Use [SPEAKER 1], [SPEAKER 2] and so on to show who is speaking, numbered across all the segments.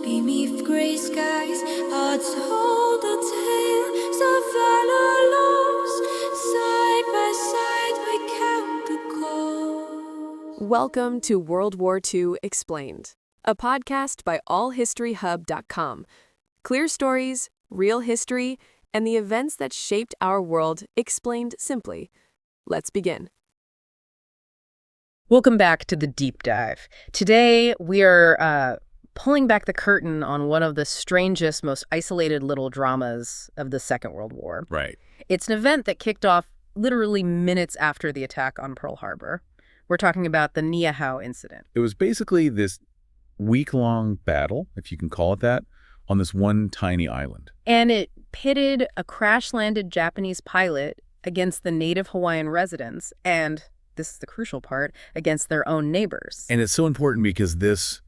[SPEAKER 1] beneath gray skies, hearts hold a tale, so follow lost. Side by side we count the cost.
[SPEAKER 2] Welcome to World War II Explained, a podcast by allhistoryhub.com. Clear stories, real history, and the events that shaped our world explained simply. Let's begin.
[SPEAKER 3] Welcome back to the deep dive. Today we are pulling back the curtain on one of the strangest, most isolated little dramas of the Second World War.
[SPEAKER 4] Right.
[SPEAKER 3] It's an event that kicked off literally minutes after the attack on Pearl Harbor. We're talking about the Niʻihau Incident.
[SPEAKER 4] It was basically this week-long battle, if you can call it that, on this one tiny island.
[SPEAKER 3] And it pitted a crash-landed Japanese pilot against the native Hawaiian residents and, this is the crucial part, against their own neighbors.
[SPEAKER 4] And it's so important because this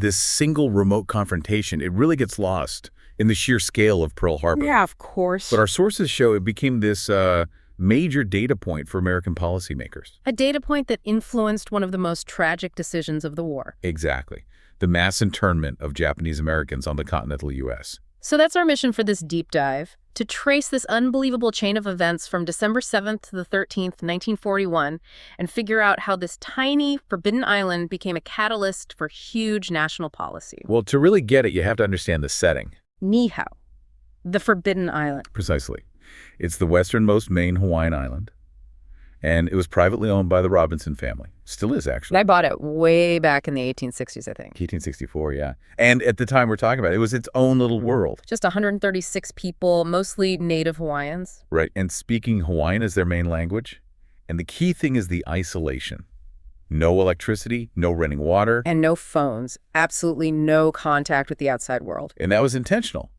[SPEAKER 4] single remote confrontation, it really gets lost in the sheer scale of Pearl Harbor.
[SPEAKER 3] Yeah, of course.
[SPEAKER 4] But our sources show it became this major data point for American policymakers.
[SPEAKER 3] A data point that influenced one of the most tragic decisions of the war.
[SPEAKER 4] Exactly. The mass internment of Japanese Americans on the continental U.S.
[SPEAKER 3] So that's our mission for this deep dive, to trace this unbelievable chain of events from December 7th to the 13th, 1941, and figure out how this tiny, forbidden island became a catalyst for huge national policy.
[SPEAKER 4] Well, to really get it, you have to understand the setting.
[SPEAKER 3] Niʻihau, the forbidden island.
[SPEAKER 4] Precisely. It's the westernmost main Hawaiian island, and it was privately owned by the Robinson family. Still is, actually.
[SPEAKER 3] I bought it way back in the 1860s, I think.
[SPEAKER 4] 1864, yeah. And at the time we're talking about, it was its own little world.
[SPEAKER 3] Just 136 people, mostly native Hawaiians.
[SPEAKER 4] Right, and speaking Hawaiian as their main language. And the key thing is the isolation. No electricity, no running water.
[SPEAKER 3] And no phones. Absolutely no contact with the outside world.
[SPEAKER 4] And that was intentional.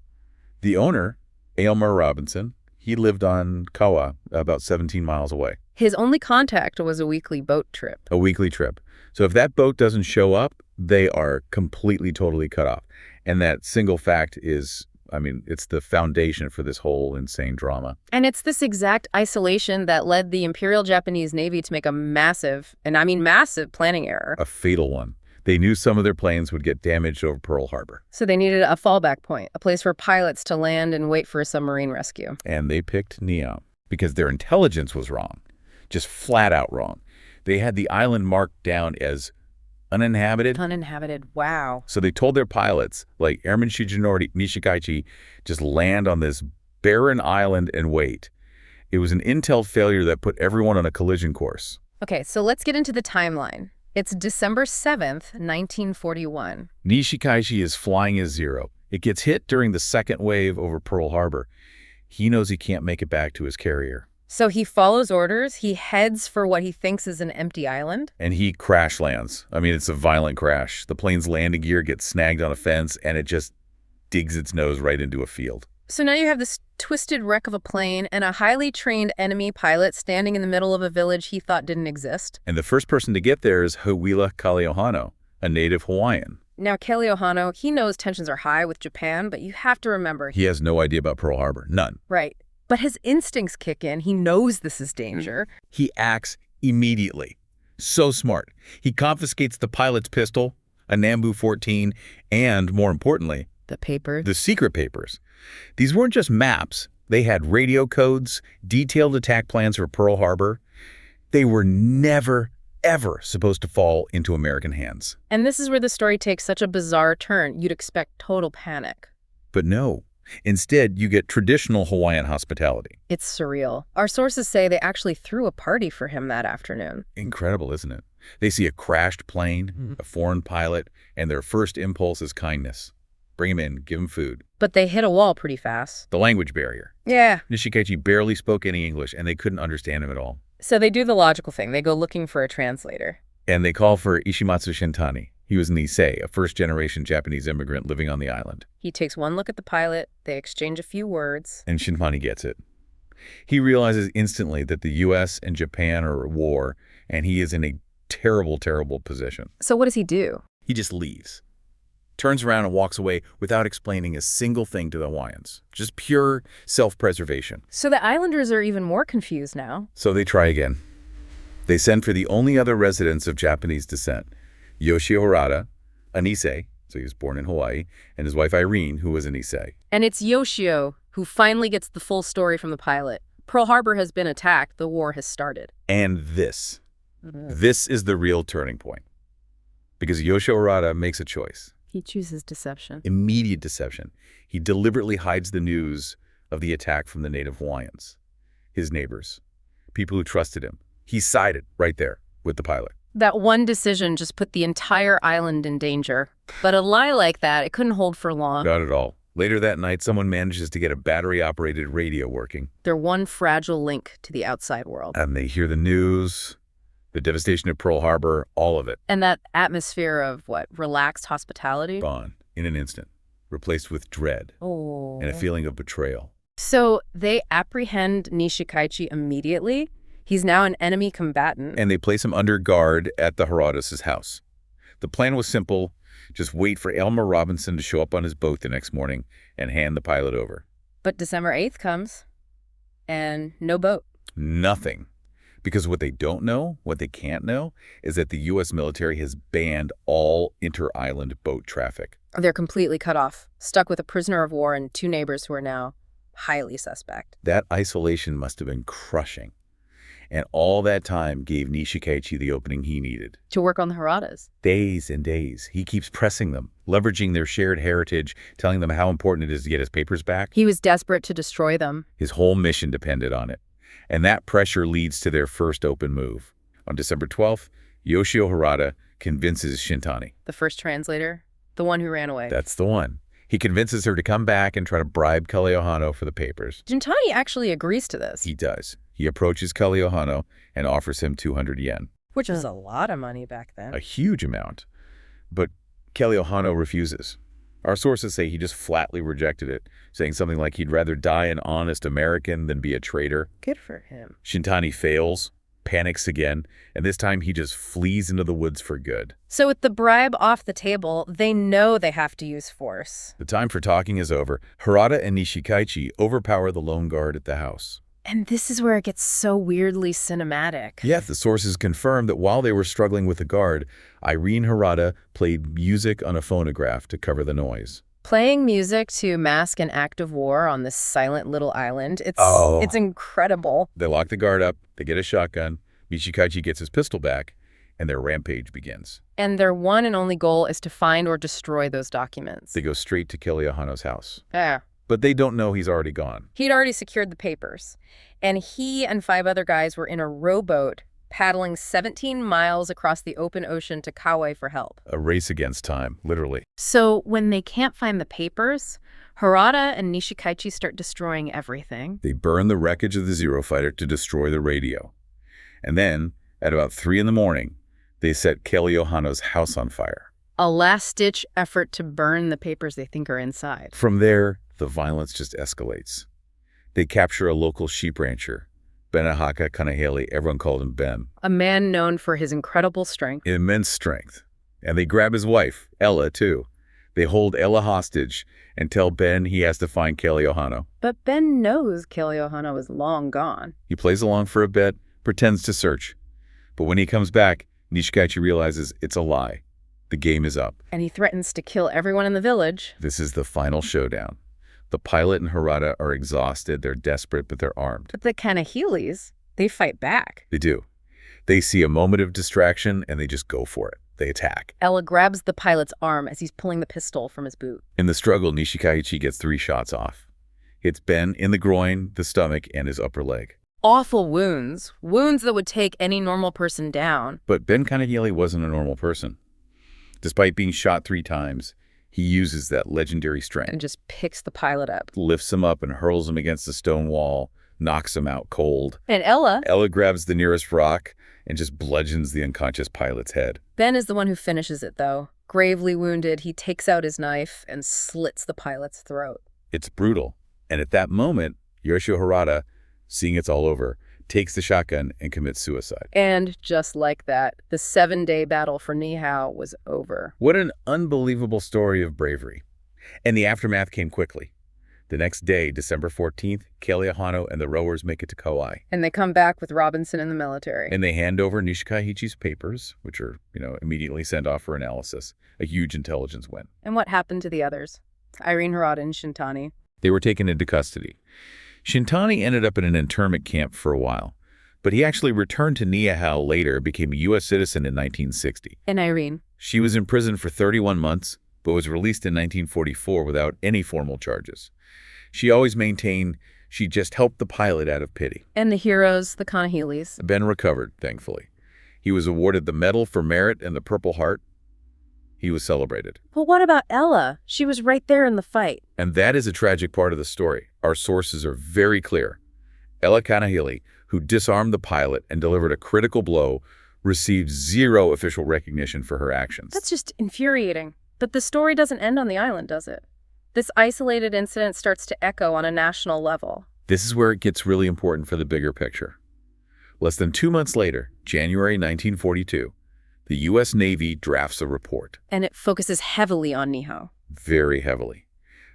[SPEAKER 4] The owner, Aylmer Robinson, he lived on Kaua, about 17 miles away.
[SPEAKER 3] His only contact was a weekly boat trip.
[SPEAKER 4] A weekly trip. So if that boat doesn't show up, they are completely, totally cut off. And that single fact is, it's the foundation for this whole insane drama.
[SPEAKER 3] And it's this exact isolation that led the Imperial Japanese Navy to make a massive, and I mean massive, planning error.
[SPEAKER 4] A fatal one. They knew some of their planes would get damaged over Pearl Harbor.
[SPEAKER 3] So they needed a fallback point, a place for pilots to land and wait for a submarine rescue.
[SPEAKER 4] And they picked Niʻihau because their intelligence was wrong. Just flat out wrong. They had the island marked down as uninhabited.
[SPEAKER 3] Uninhabited, wow.
[SPEAKER 4] So they told their pilots, like Airman Shigenori Nishikaichi, just land on this barren island and wait. It was an intel failure that put everyone on a collision course.
[SPEAKER 3] Okay, so let's get into the timeline. It's December 7th, 1941.
[SPEAKER 4] Nishikaichi is flying as Zero. It gets hit during the second wave over Pearl Harbor. He knows he can't make it back to his carrier.
[SPEAKER 3] So he follows orders. He heads for what he thinks is an empty island.
[SPEAKER 4] And he crash lands. It's a violent crash. The plane's landing gear gets snagged on a fence, and it just digs its nose right into a field.
[SPEAKER 3] So now you have this twisted wreck of a plane and a highly trained enemy pilot standing in the middle of a village he thought didn't exist.
[SPEAKER 4] And the first person to get there is Hawila Kaliohano, a native Hawaiian.
[SPEAKER 3] Now, Kaliohano, he knows tensions are high with Japan, but you have to remember...
[SPEAKER 4] He has no idea about Pearl Harbor. None.
[SPEAKER 3] Right. But his instincts kick in. He knows this is danger.
[SPEAKER 4] He acts immediately. So smart. He confiscates the pilot's pistol, a Nambu 14, and, more importantly...
[SPEAKER 3] The papers?
[SPEAKER 4] The secret papers. These weren't just maps. They had radio codes, detailed attack plans for Pearl Harbor. They were never, ever supposed to fall into American hands.
[SPEAKER 3] And this is where the story takes such a bizarre turn. You'd expect total panic.
[SPEAKER 4] But no. Instead, you get traditional Hawaiian hospitality.
[SPEAKER 3] It's surreal. Our sources say they actually threw a party for him that afternoon.
[SPEAKER 4] Incredible, isn't it? They see a crashed plane, a foreign pilot, and their first impulse is kindness. Bring him in, give him food.
[SPEAKER 3] But they hit a wall pretty fast.
[SPEAKER 4] The language barrier.
[SPEAKER 3] Yeah.
[SPEAKER 4] Nishikaichi barely spoke any English, and they couldn't understand him at all.
[SPEAKER 3] So they do the logical thing. They go looking for a translator.
[SPEAKER 4] And they call for Ishimatsu Shintani. He was an Issei, a first-generation Japanese immigrant living on the island.
[SPEAKER 3] He takes one look at the pilot, they exchange a few words.
[SPEAKER 4] And Shintani gets it. He realizes instantly that the U.S. and Japan are at war, and he is in a terrible, terrible position.
[SPEAKER 3] So what does he do?
[SPEAKER 4] He just leaves. Turns around and walks away without explaining a single thing to the Hawaiians. Just pure self-preservation.
[SPEAKER 3] So the islanders are even more confused now.
[SPEAKER 4] So they try again. They send for the only other residents of Japanese descent, Yoshi Harada, an Issei, So he was born in Hawaii, and his wife Irene, who was in Issei.
[SPEAKER 3] And it's Yoshio who finally gets the full story from the pilot. Pearl Harbor has been attacked. The war has started.
[SPEAKER 4] And this is the real turning point. Because Yoshio Harada makes a choice.
[SPEAKER 3] He chooses deception.
[SPEAKER 4] Immediate deception. He deliberately hides the news of the attack from the native Hawaiians, his neighbors, people who trusted him. He sided right there with the pilot.
[SPEAKER 3] That one decision just put the entire island in danger. But a lie like that, it couldn't hold for long.
[SPEAKER 4] Not at all. Later that night, someone manages to get a battery-operated radio working.
[SPEAKER 3] They're one fragile link to the outside world.
[SPEAKER 4] And they hear the news, the devastation of Pearl Harbor, all of it.
[SPEAKER 3] And that atmosphere of, relaxed hospitality?
[SPEAKER 4] Gone in an instant, replaced with dread and a feeling of betrayal.
[SPEAKER 3] So they apprehend Nishikaichi immediately. He's now an enemy combatant.
[SPEAKER 4] And they place him under guard at the Haradas' house. The plan was simple. Just wait for Elmer Robinson to show up on his boat the next morning and hand the pilot over.
[SPEAKER 3] But December 8th comes, and no boat.
[SPEAKER 4] Nothing. Because what they don't know, what they can't know, is that the U.S. military has banned all inter-island boat traffic.
[SPEAKER 3] They're completely cut off, stuck with a prisoner of war and two neighbors who are now highly suspect.
[SPEAKER 4] That isolation must have been crushing. And all that time gave Nishikaichi the opening he needed.
[SPEAKER 3] To work on the Haradas.
[SPEAKER 4] Days and days. He keeps pressing them, leveraging their shared heritage, telling them how important it is to get his papers back.
[SPEAKER 3] He was desperate to destroy them.
[SPEAKER 4] His whole mission depended on it. And that pressure leads to their first open move. On December 12th, Yoshio Harada convinces Shintani.
[SPEAKER 3] The first translator, the one who ran away.
[SPEAKER 4] That's the one. He convinces her to come back and try to bribe Kaliohano for the papers.
[SPEAKER 3] Shintani actually agrees to this.
[SPEAKER 4] He does. He approaches Kaliohano and offers him 200 yen.
[SPEAKER 3] Which was a lot of money back then.
[SPEAKER 4] A huge amount. But Kaliohano refuses. Our sources say he just flatly rejected it, saying something like he'd rather die an honest American than be a traitor.
[SPEAKER 3] Good for him.
[SPEAKER 4] Shintani fails, panics again, and this time he just flees into the woods for good.
[SPEAKER 3] So with the bribe off the table, they know they have to use force.
[SPEAKER 4] The time for talking is over. Harada and Nishikaichi overpower the lone guard at the house.
[SPEAKER 3] And this is where it gets so weirdly cinematic.
[SPEAKER 4] Yet the sources confirm that while they were struggling with the guard, Irene Harada played music on a phonograph to cover the noise.
[SPEAKER 3] Playing music to mask an act of war on this silent little island, it's incredible.
[SPEAKER 4] They lock the guard up, they get a shotgun, Nishikaichi gets his pistol back, and their rampage begins.
[SPEAKER 3] And their one and only goal is to find or destroy those documents.
[SPEAKER 4] They go straight to Kaliohano's house.
[SPEAKER 3] Yeah.
[SPEAKER 4] But they don't know he's already gone.
[SPEAKER 3] He'd already secured the papers. And he and 5 other guys were in a rowboat paddling 17 miles across the open ocean to Kauai for help.
[SPEAKER 4] A race against time, literally.
[SPEAKER 3] So when they can't find the papers, Harada and Nishikaichi start destroying everything.
[SPEAKER 4] They burn the wreckage of the Zero Fighter to destroy the radio. And then, at about 3 in the morning, they set Kaliohano's house on fire.
[SPEAKER 3] A last-ditch effort to burn the papers they think are inside.
[SPEAKER 4] From there, the violence just escalates. They capture a local sheep rancher, Benahaka Kanahele, everyone called him Ben.
[SPEAKER 3] A man known for his incredible strength.
[SPEAKER 4] Immense strength. And they grab his wife, Ella, too. They hold Ella hostage and tell Ben he has to find Kaliohano.
[SPEAKER 3] But Ben knows Kaliohano is long gone.
[SPEAKER 4] He plays along for a bit, pretends to search. But when he comes back, Nishikaichi realizes it's a lie. The game is up.
[SPEAKER 3] And he threatens to kill everyone in the village.
[SPEAKER 4] This is the final showdown. The pilot and Harada are exhausted, they're desperate, but they're armed.
[SPEAKER 3] But the Kanahelis, they fight back.
[SPEAKER 4] They do. They see a moment of distraction and they just go for it. They attack.
[SPEAKER 3] Ella grabs the pilot's arm as he's pulling the pistol from his boot.
[SPEAKER 4] In the struggle, Nishikaichi gets 3 shots off. Hits Ben in the groin, the stomach, and his upper leg.
[SPEAKER 3] Awful wounds. Wounds that would take any normal person down.
[SPEAKER 4] But Ben Kanahele wasn't a normal person. Despite being shot 3 times, he uses that legendary strength.
[SPEAKER 3] And just picks the pilot up.
[SPEAKER 4] Lifts him up and hurls him against the stone wall, knocks him out cold.
[SPEAKER 3] And Ella
[SPEAKER 4] grabs the nearest rock and just bludgeons the unconscious pilot's head.
[SPEAKER 3] Ben is the one who finishes it, though. Gravely wounded, he takes out his knife and slits the pilot's throat.
[SPEAKER 4] It's brutal. And at that moment, Yoshio Harada, seeing it's all over, takes the shotgun and commits suicide.
[SPEAKER 3] And just like that, the 7-day battle for Niʻihau was over.
[SPEAKER 4] What an unbelievable story of bravery. And the aftermath came quickly. The next day, December 14th, Kealiahano and the rowers make it to Kauai.
[SPEAKER 3] And they come back with Robinson in the military.
[SPEAKER 4] And they hand over Nishikaichi's papers, which are, immediately sent off for analysis. A huge intelligence win.
[SPEAKER 3] And what happened to the others? Irene, Harada, and Shintani?
[SPEAKER 4] They were taken into custody. Shintani ended up in an internment camp for a while, but he actually returned to Niʻihau later, became a U.S. citizen in 1960.
[SPEAKER 3] And Irene?
[SPEAKER 4] She was in prison for 31 months, but was released in 1944 without any formal charges. She always maintained she just helped the pilot out of pity.
[SPEAKER 3] And the heroes, the Kanahilis?
[SPEAKER 4] Ben recovered, thankfully. He was awarded the Medal for Merit and the Purple Heart. He was celebrated.
[SPEAKER 3] But what about Ella? She was right there in the fight.
[SPEAKER 4] And that is a tragic part of the story. Our sources are very clear. Ella Kanahili, who disarmed the pilot and delivered a critical blow, received zero official recognition for her actions.
[SPEAKER 3] That's just infuriating. But the story doesn't end on the island, does it? This isolated incident starts to echo on a national level.
[SPEAKER 4] This is where it gets really important for the bigger picture. Less than 2 months later, January 1942, the U.S. Navy drafts a report.
[SPEAKER 3] And it focuses heavily on Niʻihau.
[SPEAKER 4] Very heavily.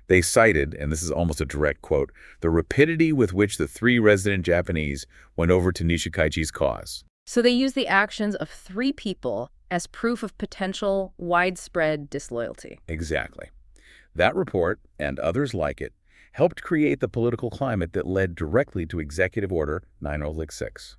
[SPEAKER 4] They cited, and this is almost a direct quote, the rapidity with which the 3 resident Japanese went over to Nishikaichi's cause.
[SPEAKER 3] So they use the actions of 3 people as proof of potential widespread disloyalty.
[SPEAKER 4] Exactly. That report, and others like it, helped create the political climate that led directly to Executive Order 9066.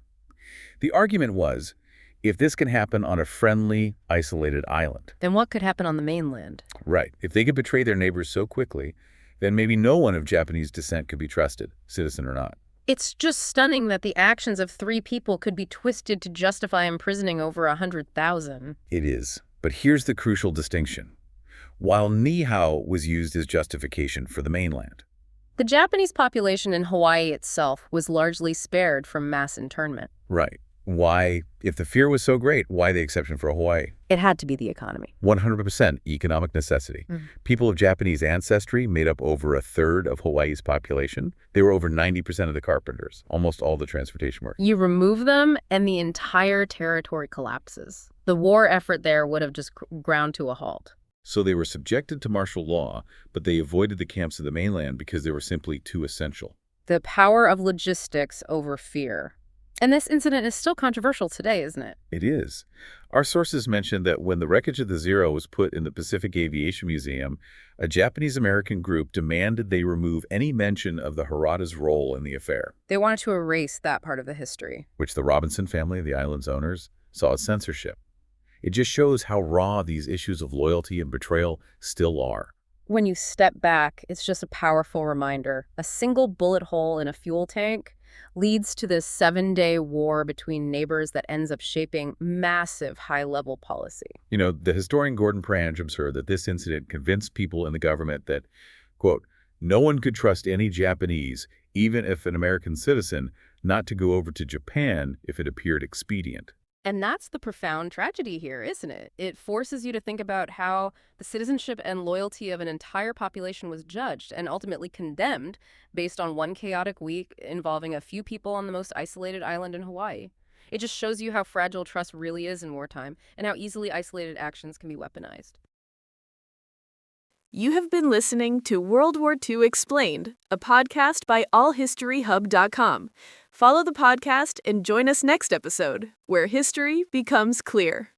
[SPEAKER 4] The argument was, if this can happen on a friendly, isolated island.
[SPEAKER 3] Then what could happen on the mainland?
[SPEAKER 4] Right. If they could betray their neighbors so quickly, then maybe no one of Japanese descent could be trusted, citizen or not.
[SPEAKER 3] It's just stunning that the actions of 3 people could be twisted to justify imprisoning over 100,000.
[SPEAKER 4] It is. But here's the crucial distinction. While Niʻihau was used as justification for the mainland,
[SPEAKER 3] the Japanese population in Hawaii itself was largely spared from mass internment.
[SPEAKER 4] right. Why, if the fear was so great, why the exception for Hawaii?
[SPEAKER 3] It had to be the economy.
[SPEAKER 4] 100% economic necessity. People of Japanese ancestry made up over 1/3 of Hawaii's population. They were over 90% of the carpenters, almost all the transportation workers.
[SPEAKER 3] You remove them and the entire territory collapses. The war effort there would have just ground to a halt.
[SPEAKER 4] So they were subjected to martial law, but they avoided the camps of the mainland because they were simply too essential.
[SPEAKER 3] The power of logistics over fear. And this incident is still controversial today, isn't it?
[SPEAKER 4] It is. Our sources mentioned that when the wreckage of the Zero was put in the Pacific Aviation Museum, a Japanese-American group demanded they remove any mention of the Harada's role in the affair,
[SPEAKER 3] They wanted to erase that part of the history.
[SPEAKER 4] which the Robinson family, the island's owners, saw as censorship. It just shows how raw these issues of loyalty and betrayal still are.
[SPEAKER 3] When you step back, it's just a powerful reminder. A single bullet hole in a fuel tank leads to this 7-day war between neighbors that ends up shaping massive high-level policy.
[SPEAKER 4] The historian Gordon Prange observed that this incident convinced people in the government that, quote, no one could trust any Japanese, even if an American citizen, not to go over to Japan if it appeared expedient.
[SPEAKER 3] And that's the profound tragedy here, isn't it? It forces you to think about how the citizenship and loyalty of an entire population was judged and ultimately condemned based on one chaotic week involving a few people on the most isolated island in Hawaii. It just shows you how fragile trust really is in wartime and how easily isolated actions can be weaponized.
[SPEAKER 2] You have been listening to World War II Explained, a podcast by allhistoryhub.com. Follow the podcast and join us next episode, where history becomes clear.